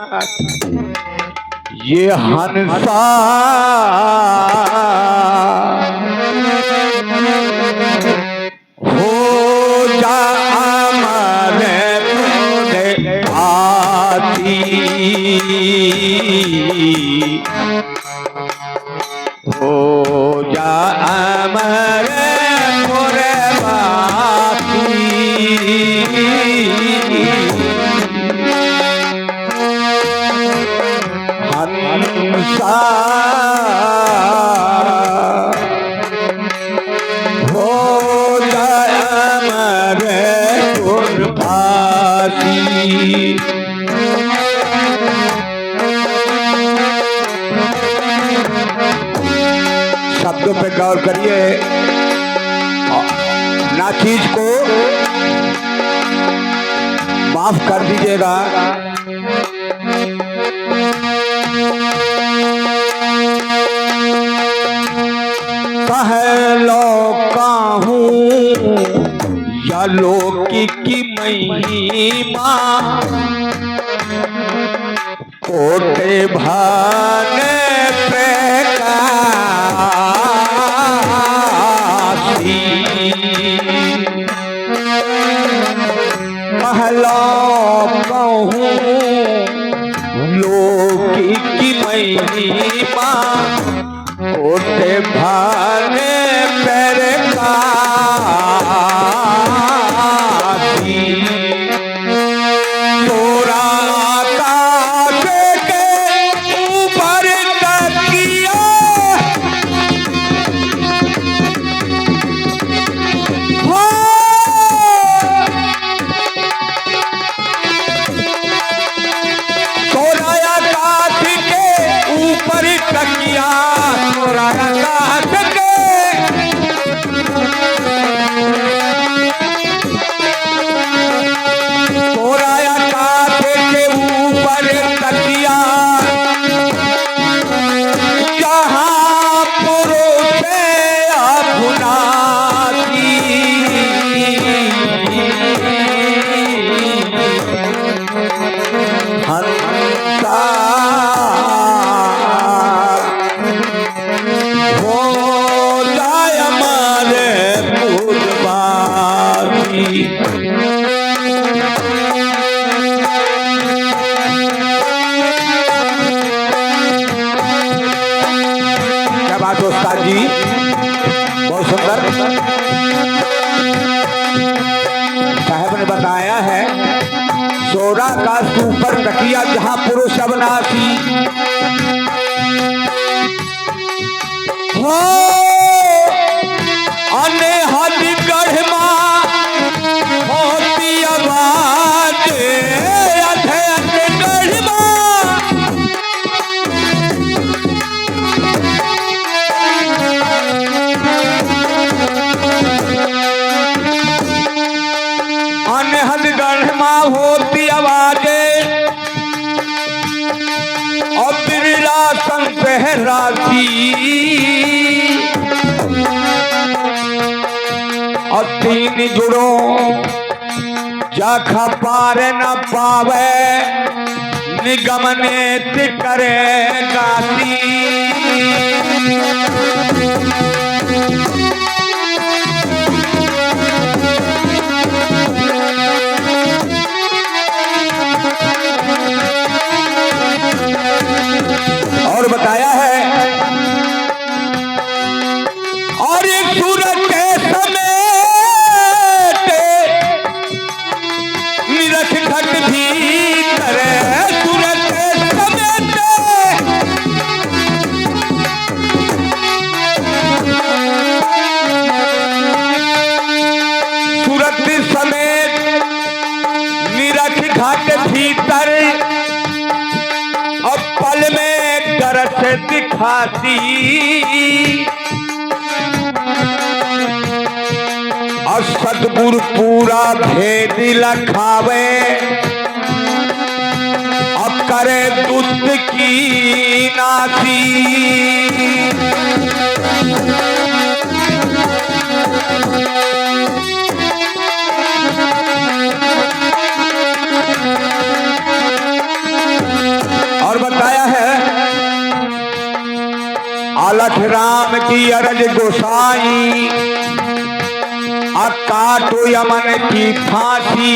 ये हंसा हो जा अमर आती, हो जा अमर हंसा हो जाए अमर कुर्बानी। शब्दों पे गौर करिए, नाचीज को माफ कर दीजिएगा। कहलो कहूँ या लोकी की महिमा, कोटे भाने पे काशी। कहलो कहूँ लोकी की महिमा, कोटे भाने पैर काशी। तोरा आकाश के ऊपर तकिया, हो तोरा आकाश के ऊपर तकिया, तोरा आकाश के तोरा आकाश के ऊपर तकिया, जहाँ पुरुष अपनाती। हंसा हो जाए हमारे कुर्बानी। क्या बात है उस्ताद जी, बहुत सुंदर। साहब ने बताया है, सोरा का ऊपर तकिया जहां पुरुष अविनाशी, हो अनहद गढ़मा होती आवाज, अधेहद गढ़मा अनहद गढ़मा होती आवाजे, और बिरला संत है राशि। और तीन जुड़ो जाखा पार न पावे, निगम नेत करे गाती। और बताया है, और एक सूरज के समेत निरख घट भी करे, सूरज के समेत सूरज समेत निरख घट भीतर, और पल में गरज दिखाती। और सतगुरु पूरा भेद लखावे, अब करे दुष्ट की नासी। राम की अरज गोसाई, अब काटो यमन की फांसी।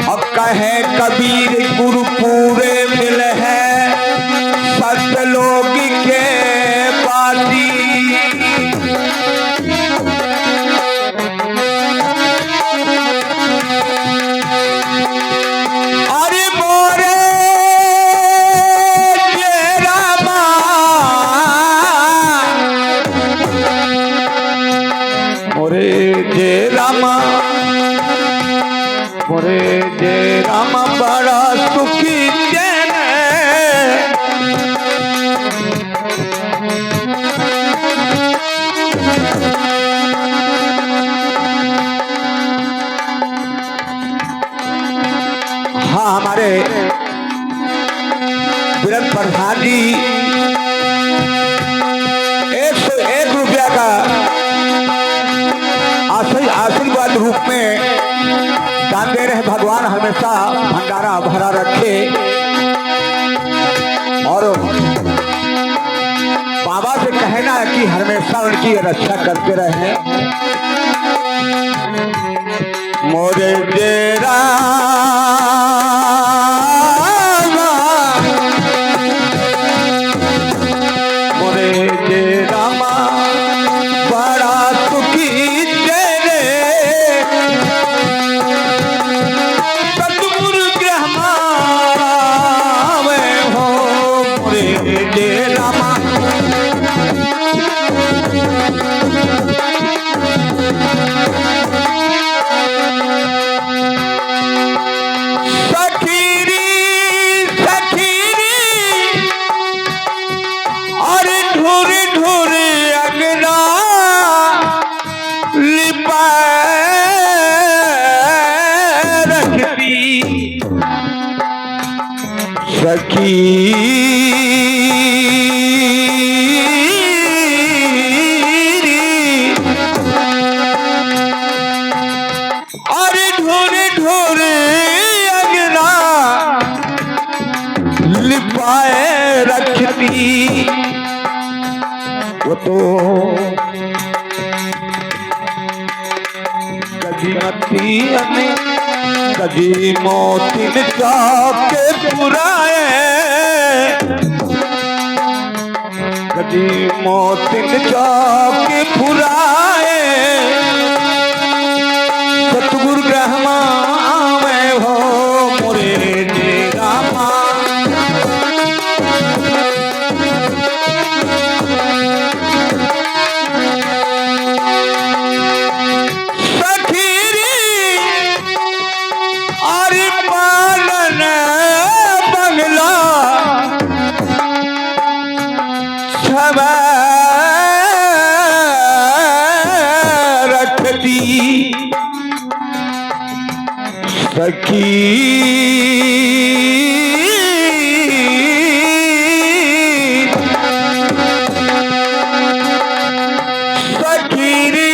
अब कहे कबीर गुरु पूरे मिल है सतलोक के बाती। अरे मोरे जय रामा, मोरे जय रामा बड़ा सुखी जैन। हाँ, हमारे विरन प्रधान जी 101 रुपया का आशीर्वाद रूप में दान दे रहे। भगवान हमेशा भंडारा भरा रखे और बाबा से कहना है कि हमेशा उनकी रक्षा करते रहे। मोरे डेरा मोरे डेरा बड़ा सुखी सतगुरु ब्रह्मा में हो। मोरे डेरा सखी और ढोरे ढोरे अगना लिपाए रखती। वो तो कभी मती कभी मोतिन के पुराए, कभी मोतिन के पुराए। सतगुरु ब्रह्मा में हो मोरे डेरा रखती। सखी सखीरी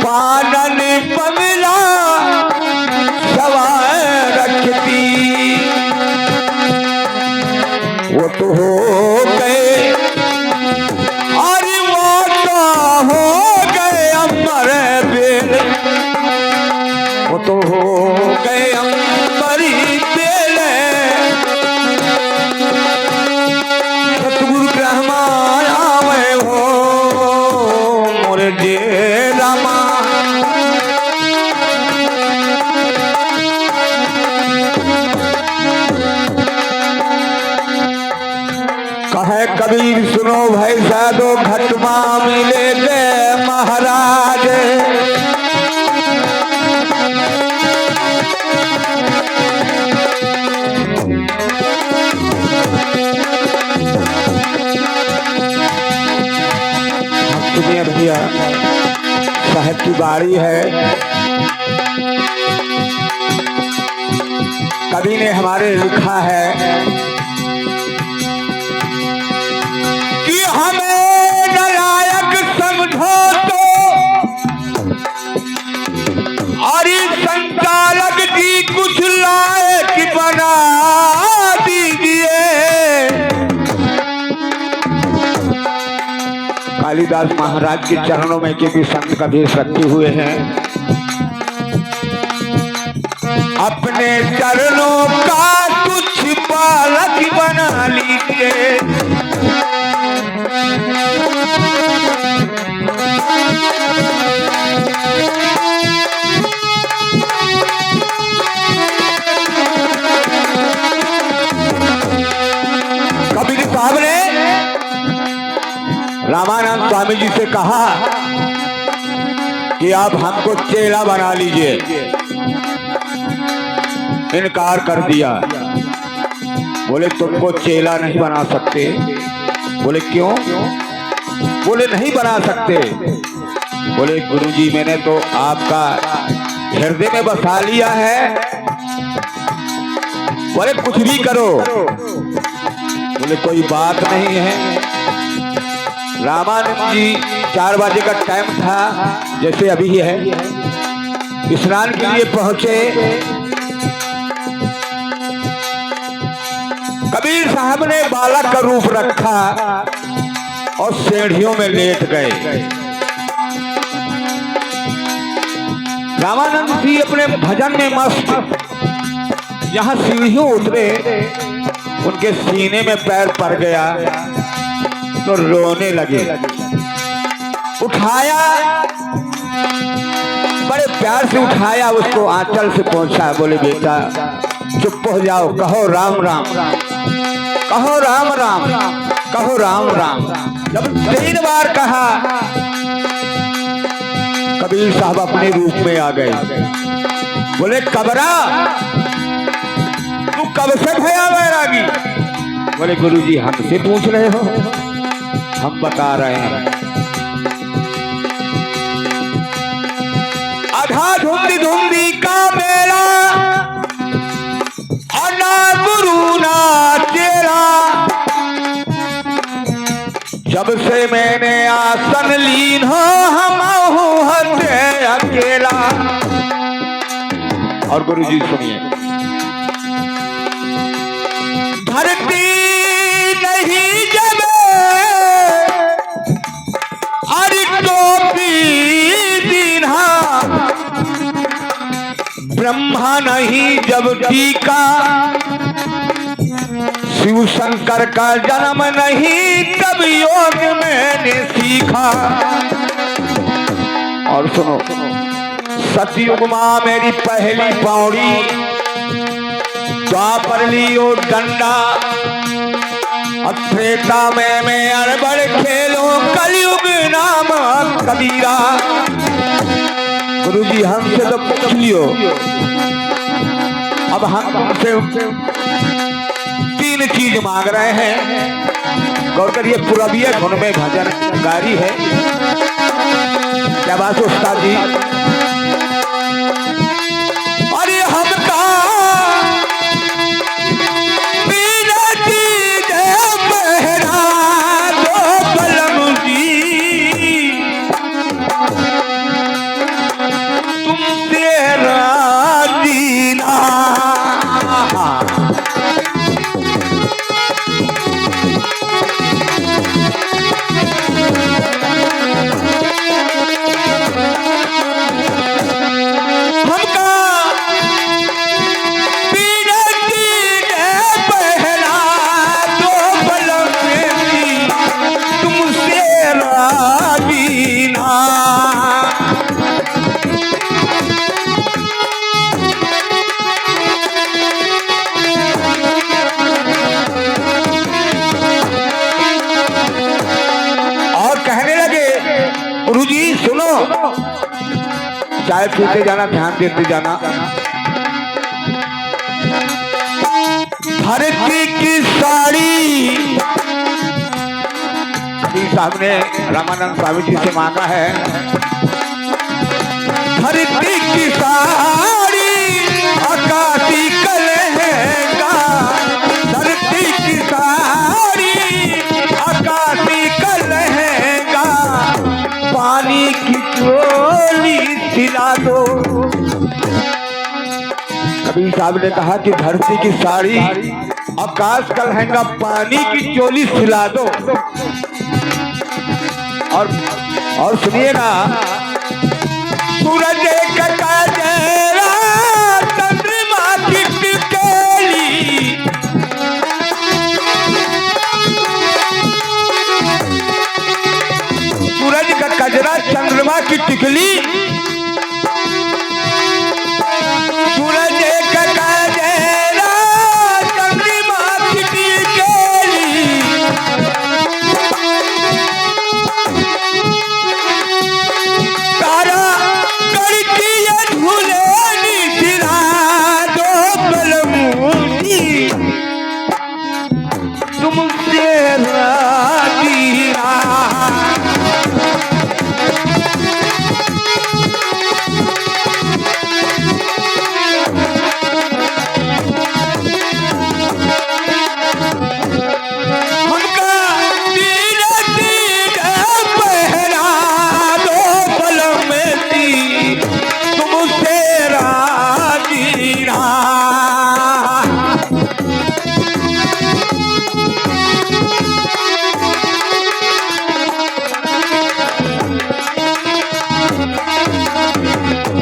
पानन पगला सवाए रखती। वो तो हो गए अरे वो तो हो गए अमर बेल। वो तो हो गए अमरी बेल। सतगुरु ब्रह्मा आवे हो मोरे डेरा कहे कबीर सुनो भाई साधो घटमा मिले गए महाराज। सुनिए भैया, साहब की बारी है। कवि ने हमारे लिखा है कि हमें नालायक समझो तो और संचालक जी कुछ कालिदास महाराज के चरणों में क्योंकि संत का भेष रखे हुए हैं। अपने चरणों का कुछ बालक बना लीजिए, कबीर साहब ने रामानंद स्वामी जी से कहा कि आप हमको चेला बना लीजिए। इनकार कर दिया। बोले तुमको चेला नहीं बना सकते। बोले क्यों? बोले नहीं बना सकते। बोले गुरुजी मैंने तो आपका हृदय में बसा लिया है। बोले कुछ भी करो। बोले कोई बात नहीं है। रामानंद जी 4 बजे का टाइम था, जैसे अभी है, स्नान के लिए पहुंचे। कबीर साहब ने बालक का रूप रखा और सीढ़ियों में लेट गए। रामानंद जी अपने भजन में मस्त, यहाँ सीढ़ियों उतरे, उनके सीने में पैर पड़ गया तो रोने लगे। उठाया, बड़े प्यार से उठाया, उसको आंचल से पहुंचा। बोले बेटा चुप हो जाओ, कहो राम राम, कहो राम राम, कहो राम राम। जब 3 बार कहा कबीर साहब अपने रूप में आ गए। बोले कबरा तू कब से भया बैरागी? बोले गुरुजी हमसे पूछ रहे हो, हम बता रहे हैं। आधा धुंधी धुंधी का मेला, ना गुरु ना चेला, जब से मैंने आसन लीन हो हम हते अकेला। और गुरुजी सुनिए, धरती नहीं जमे अरे टोपी दीन्हा, ब्रह्मा नहीं जब टीका, शिव शंकर का जन्म नहीं तब योग मैंने सीखा। और सुनो, सतयुग मां मेरी पहली पौड़ी, द्वापर लियो डंडा, त्रेता में मैं अड़बड़ खेलो, कलयुग नाम कबीरा। गुरुजी हमसे तो पूछ लियो, अब हम तुमसे 3 चीज मांग रहे हैं। गौर करिए, पूरबिया धुन में भजन गारी है। क्या बात उस्ताद जी? अरे हमका बिना चीज पहरा दो बलम जी, तुमसे राजी ना। गुरुजी सुनो, चाय पीते जाना, ध्यान देते जाना। धरती की साड़ी, कबीर साहब ने रामानंद स्वामी जी से मांगा है। धरती की साड़ी आकाशी कलहेगा, धरती की साड़ी आकाशी कलहेगा, पानी की चोली सिला दो। कबीर साहब ने कहा कि धरती की साड़ी आकाश का लहंगा, पानी की चोली सिला दो। और सुनिएगा, सूरज का काजरा चंद्रमा की टिकेली, सूरज का कजरा चंद्रमा की टिकली, सूरज का कजरा चंद्रमा की टिकली, तारा करके ये झूले निशिरा दो बलमुनी, तुमसे राजी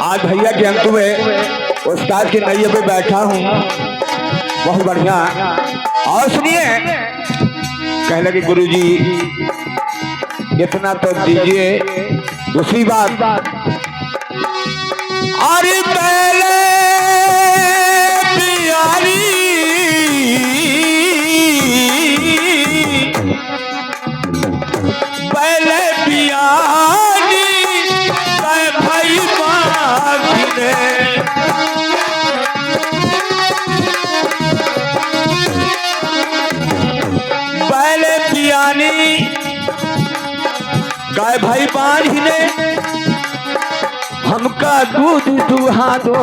आज भैया के अंक में उस्ताद की नैया पे बैठा हूँ, बहुत बढ़िया। और सुनिए, कहने लगे गुरुजी इतना तो दीजिए। दूसरी बात, अरे पहले प्यारी पहले प्यारी भाई पहले पियानी गाय भाई बांध ने हमका दूध दुहा दो,